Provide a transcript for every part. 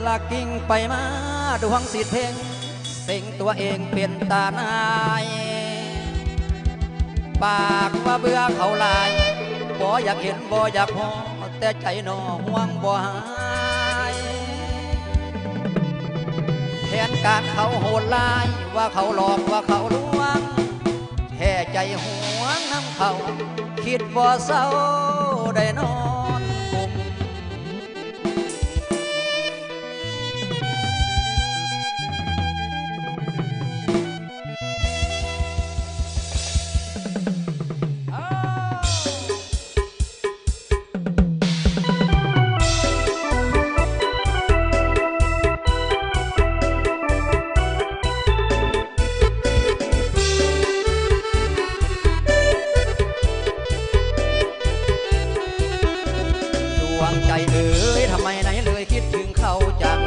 ละกิ่งไปมาดวงสิเพ่งเสิ่งตัวเองเป็นตาหนายปากว่าเบื่อเขาลายบ่อยากเห็นบ่อยากพอแต่ใจหนอห่วงบ่หายแทนการเขาโหดลายว่าเขาหลอกว่าเขาลวงแค่ใจห่วงน้ำเขาคิดบ่เศร้าได้นอนกุมใจเอ๋ยทำไมไหนเลยคิดถึงเขาจัง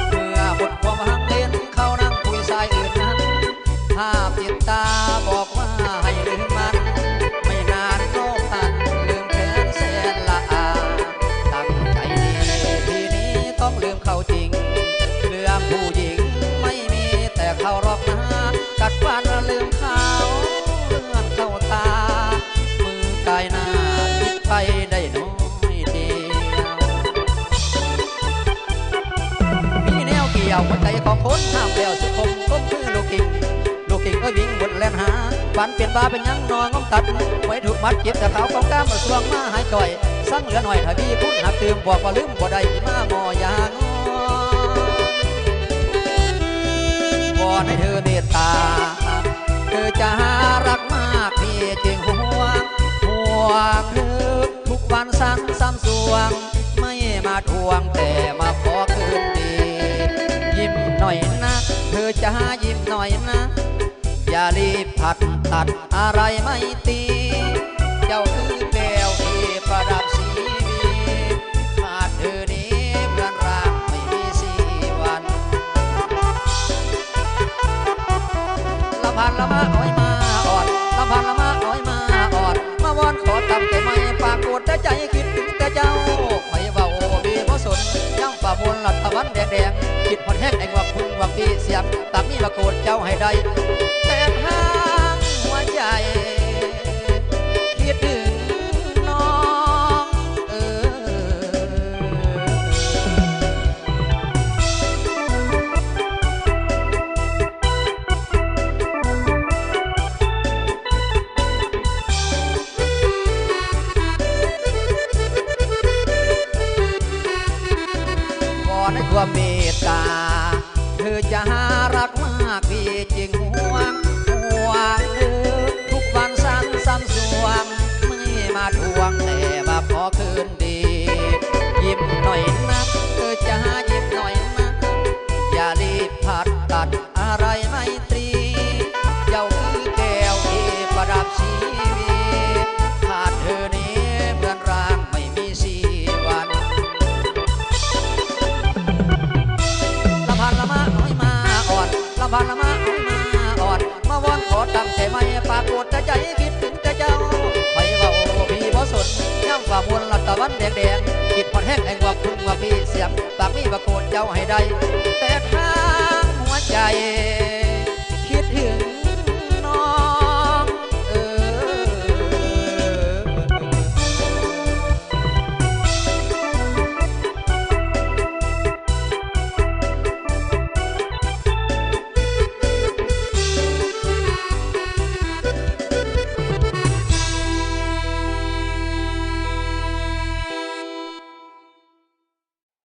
เมื่อหมดความหักเล่นเขานั่งคุยสายอื่นนั้นภาพติดตาบอกว่าให้ลืมมันไม่นานโลกทันลืมแค้นแสนละอาตั้งใจดีทีนี้ต้องลืมเขาจริงเรื่องผู้หญิงไม่มีแต่เขาหรอกนะกัดฟันลืมเขาเลื่อนเข้าตามือกายหน้าคิดไปได้น้อยหัวใจของคนห้ามแล้วสุขมก้มคือลูกกิ่งเอ้ยวิ่งบนแลนหาฝันเปลี่ยนบาเป็นยังนอนงอมตัดไว้ถูกมัดเจ็บแต่เขาของก้ามมาสวงมาหายจ่อยสั่งเหลือหน่อยถ้าพี่พุ่นหักตื่มบอกว่าลืมบ่ได้ที่มาหมอยางวอนให้เธอเมตตาเธอจะรักมากพี่จึงห่วงเธอทุกวันซ้ำสวงไม่มาทวงแต่มาขอคืนดียิ้มหน่อยนะเธอจะยิ้มหน่อยนะอย่ารีบผัดตัดอะไรไม่ตีเจ้าคือแก้วที่ประดับสีวีขาดเธอนี้เพื่อนรักไม่มี4 วันละพันละมาอ้อยมาอ่อนละพันละมาอ้อยมาอ่อนมาวอนขอทำแต่ไม่ปากกดแต่ใจคิดถึงแต่เจ้าไว้เบาบีบ่สนย่างฝ่ามวลหลัดตะวันแดงคิดพอดแห้งไอ้วักคุณวักพี่เสียงตักนี่มาโกรธเจ้าให้ได้แต่ทางหัวใจคิดถึงน้องวอนให้ความเมตตาเธอจะรักมากพี่จึงห่วงเธอทุกวันซ้ำสวงไม่มาทวงแต่มาขอคืนดียิ้มหน่อยนะเธอจะยิ้มหน่อยนะอย่ารีบผัดตัดอะไรไม่ตรีเจ้าคือแก้วที่ประดับชีวิตขาดเธอนี้เหมือนร่างไม่มี4 วันละพันละมาอ้อยมาอ่อนละพันละมาอ้อยมาอ่อนมาวอนขอตั้งใจไม่ปากกดแต่ใจคิดถึงแต่เจ้าไปว่าโอ้พี่บ่สนย่ำฝ่ามวลลัดตะวันแดงคิดพอดแห้งไอ้วักคุณว่าพี่เสียงปากมีว่าโกรธเจ้าให้ได้แต่ทางหัวใจ